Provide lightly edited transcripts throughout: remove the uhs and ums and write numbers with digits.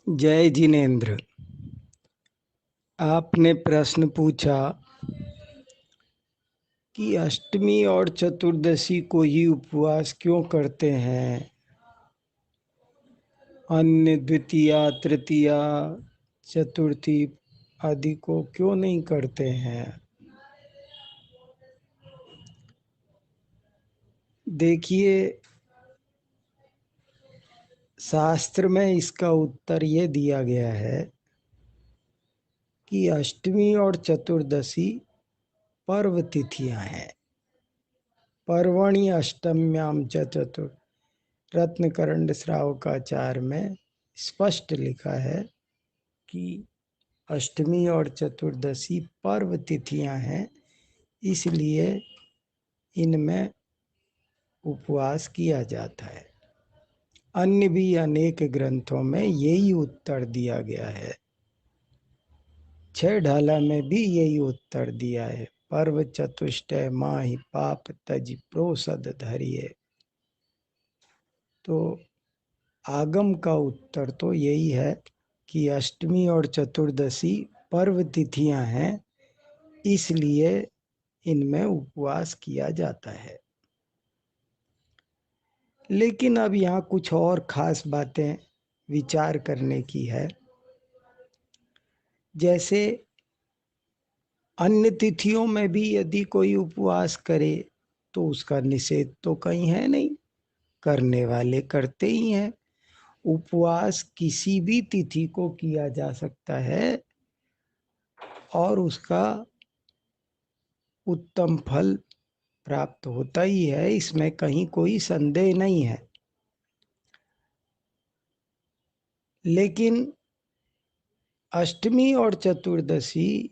जय जिनेन्द्र। आपने प्रश्न पूछा कि अष्टमी और चतुर्दशी को ही उपवास क्यों करते हैं, अन्य द्वितीया तृतीया चतुर्थी आदि को क्यों नहीं करते हैं। देखिए, शास्त्र में इसका उत्तर ये दिया गया है कि अष्टमी और चतुर्दशी पर्व तिथियां हैं। पर्वणि अष्टम्याम च चतुर् रत्नकरंड श्रावकाचार में स्पष्ट लिखा है कि अष्टमी और चतुर्दशी पर्व तिथियां हैं, इसलिए इनमें उपवास किया जाता है। अन्य भी अनेक ग्रंथों में यही उत्तर दिया गया है। छह ढाला में भी यही उत्तर दिया है। पर्व चतुष्टय माहि पाप तज प्रोसद धरिये। तो आगम का उत्तर तो यही है कि अष्टमी और चतुर्दशी पर्व तिथियां हैं, इसलिए इनमें उपवास किया जाता है। लेकिन अब यहाँ कुछ और खास बातें विचार करने की है। जैसे अन्य तिथियों में भी यदि कोई उपवास करे तो उसका निषेध तो कहीं है नहीं, करने वाले करते ही हैं। उपवास किसी भी तिथि को किया जा सकता है और उसका उत्तम फल प्राप्त होता ही है, इसमें कहीं कोई संदेह नहीं है। लेकिन अष्टमी और चतुर्दशी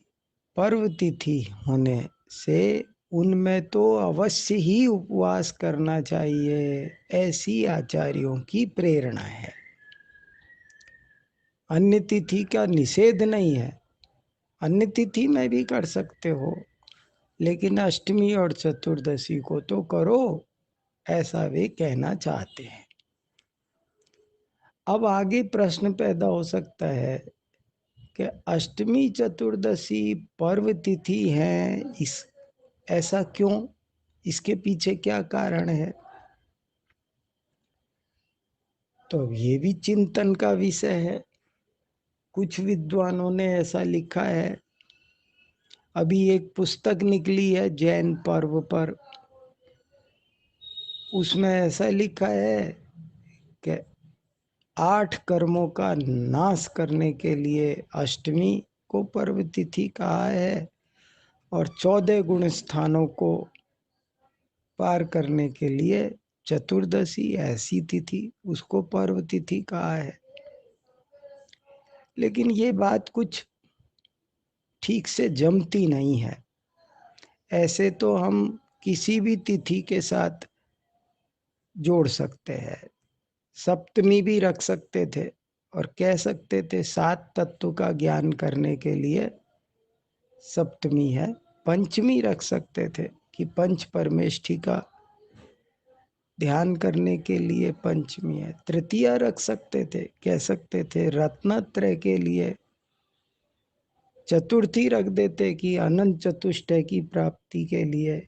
पर्व तिथि होने से उनमें तो अवश्य ही उपवास करना चाहिए, ऐसी आचार्यों की प्रेरणा है। अन्य तिथि का निषेध नहीं है, अन्य तिथि में भी कर सकते हो, लेकिन अष्टमी और चतुर्दशी को तो करो, ऐसा वे कहना चाहते हैं। अब आगे प्रश्न पैदा हो सकता है कि अष्टमी चतुर्दशी पर्व तिथि हैं, इस ऐसा क्यों, इसके पीछे क्या कारण है। तो ये भी चिंतन का विषय है। कुछ विद्वानों ने ऐसा लिखा है। अभी एक पुस्तक निकली है जैन पर्व पर, उसमें ऐसा लिखा है कि 8 कर्मों का नाश करने के लिए अष्टमी को पर्व तिथि कहा है और 14 गुण स्थानों को पार करने के लिए चतुर्दशी ऐसी तिथि, उसको पर्व तिथि कहा है। लेकिन ये बात कुछ ठीक से जमती नहीं है। ऐसे तो हम किसी भी तिथि के साथ जोड़ सकते हैं। सप्तमी भी रख सकते थे और कह सकते थे 7 तत्व का ज्ञान करने के लिए सप्तमी है। पंचमी रख सकते थे कि पंच परमेष्ठी का ध्यान करने के लिए पंचमी है। तृतीया रख सकते थे, कह सकते थे रत्नत्रय के लिए। चतुर्थी रख देते कि अनंत चतुष्टय की प्राप्ति के लिए।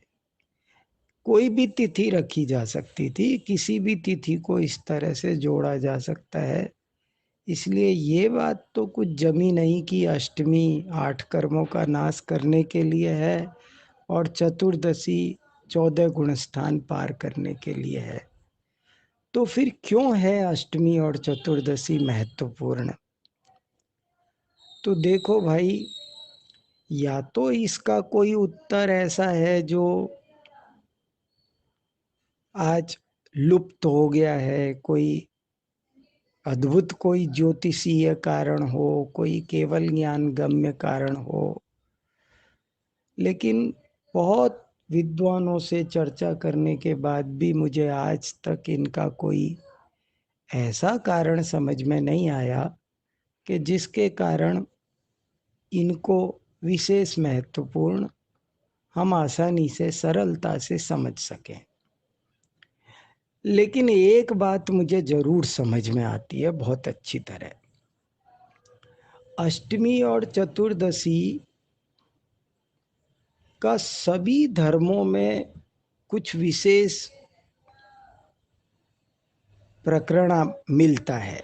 कोई भी तिथि रखी जा सकती थी, किसी भी तिथि को इस तरह से जोड़ा जा सकता है। इसलिए ये बात तो कुछ जमी नहीं कि अष्टमी 8 कर्मों का नाश करने के लिए है और चतुर्दशी 14 गुण स्थान पार करने के लिए है। तो फिर क्यों है अष्टमी और चतुर्दशी महत्वपूर्ण। तो देखो भाई, या तो इसका कोई उत्तर ऐसा है जो आज लुप्त हो गया है, कोई अद्भुत कोई ज्योतिषीय कारण हो, कोई केवल ज्ञान गम्य कारण हो। लेकिन बहुत विद्वानों से चर्चा करने के बाद भी मुझे आज तक इनका कोई ऐसा कारण समझ में नहीं आया कि जिसके कारण इनको विशेष महत्वपूर्ण हम आसानी से सरलता से समझ सकें। लेकिन एक बात मुझे जरूर समझ में आती है बहुत अच्छी तरह। अष्टमी और चतुर्दशी का सभी धर्मों में कुछ विशेष प्रकरण मिलता है,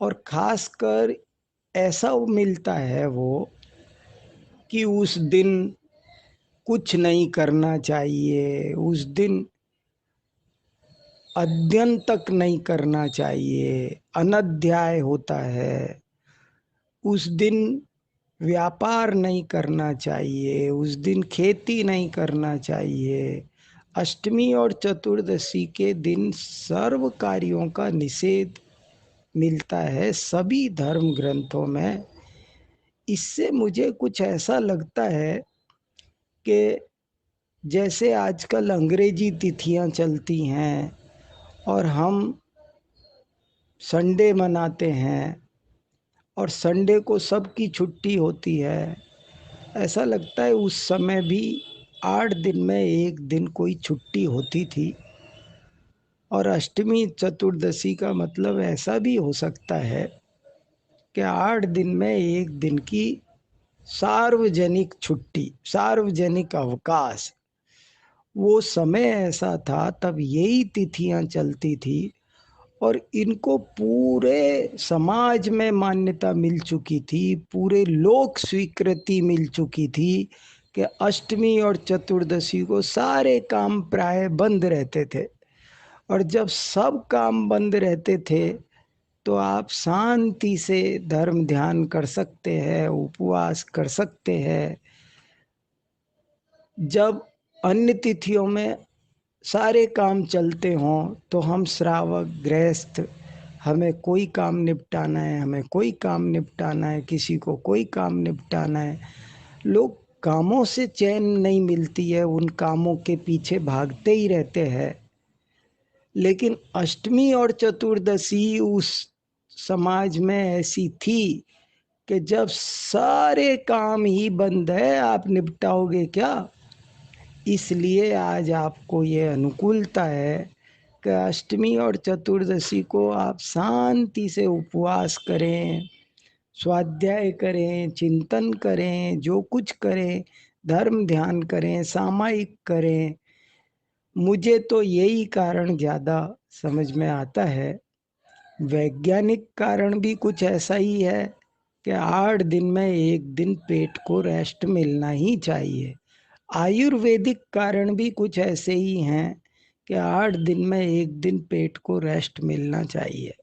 और खासकर ऐसा मिलता है वो कि उस दिन कुछ नहीं करना चाहिए, उस दिन अध्ययन तक नहीं करना चाहिए, अनध्याय होता है, उस दिन व्यापार नहीं करना चाहिए, उस दिन खेती नहीं करना चाहिए। अष्टमी और चतुर्दशी के दिन सर्व कार्यों का निषेध मिलता है सभी धर्म ग्रंथों में। इससे मुझे कुछ ऐसा लगता है कि जैसे आजकल अंग्रेजी तिथियां चलती हैं और हम संडे मनाते हैं और संडे को सबकी छुट्टी होती है, ऐसा लगता है उस समय भी 8 दिन में एक दिन कोई छुट्टी होती थी। और अष्टमी चतुर्दशी का मतलब ऐसा भी हो सकता है कि 8 दिन में एक दिन की सार्वजनिक छुट्टी, सार्वजनिक अवकाश। वो समय ऐसा था, तब यही तिथियां चलती थी और इनको पूरे समाज में मान्यता मिल चुकी थी, पूरे लोक स्वीकृति मिल चुकी थी कि अष्टमी और चतुर्दशी को सारे काम प्राय बंद रहते थे। और जब सब काम बंद रहते थे तो आप शांति से धर्म ध्यान कर सकते हैं, उपवास कर सकते हैं। जब अन्य तिथियों में सारे काम चलते हों तो हम श्रावक गृहस्थ, हमें कोई काम निपटाना है, हमें कोई काम निपटाना है, किसी को कोई काम निपटाना है, लोग कामों से चैन नहीं मिलती है, उन कामों के पीछे भागते ही रहते हैं। लेकिन अष्टमी और चतुर्दशी उस समाज में ऐसी थी कि जब सारे काम ही बंद है, आप निपटाओगे क्या? इसलिए आज आपको ये अनुकूलता है कि अष्टमी और चतुर्दशी को आप शांति से उपवास करें, स्वाध्याय करें, चिंतन करें, जो कुछ करें, धर्म ध्यान करें, सामायिक करें। मुझे तो यही कारण ज़्यादा समझ में आता है। वैज्ञानिक कारण भी कुछ ऐसा ही है कि 8 दिन में एक दिन पेट को रेस्ट मिलना ही चाहिए। आयुर्वेदिक कारण भी कुछ ऐसे ही हैं कि 8 दिन में एक दिन पेट को रेस्ट मिलना चाहिए।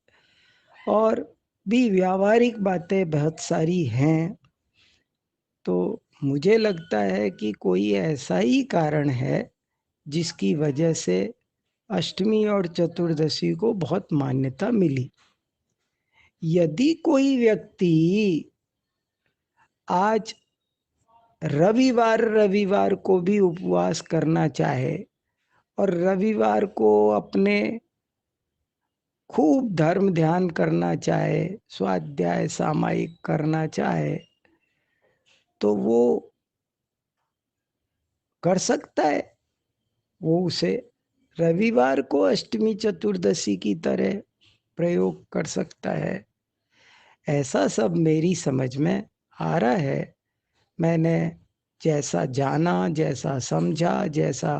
और भी व्यावहारिक बातें बहुत सारी हैं। तो मुझे लगता है कि कोई ऐसा ही कारण है जिसकी वजह से अष्टमी और चतुर्दशी को बहुत मान्यता मिली। यदि कोई व्यक्ति आज रविवार को भी उपवास करना चाहे और रविवार को अपने खूब धर्म ध्यान करना चाहे, स्वाध्याय सामायिक करना चाहे, तो वो कर सकता है। वो उसे रविवार को अष्टमी चतुर्दशी की तरह प्रयोग कर सकता है। ऐसा सब मेरी समझ में आ रहा है। मैंने जैसा जाना, जैसा समझा, जैसा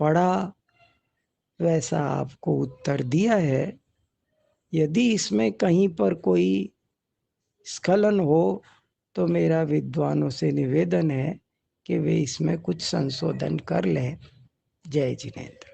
पढ़ा, वैसा आपको उत्तर दिया है। यदि इसमें कहीं पर कोई स्खलन हो तो मेरा विद्वानों से निवेदन है कि वे इसमें कुछ संशोधन कर लें। जय जिनेन्द्र।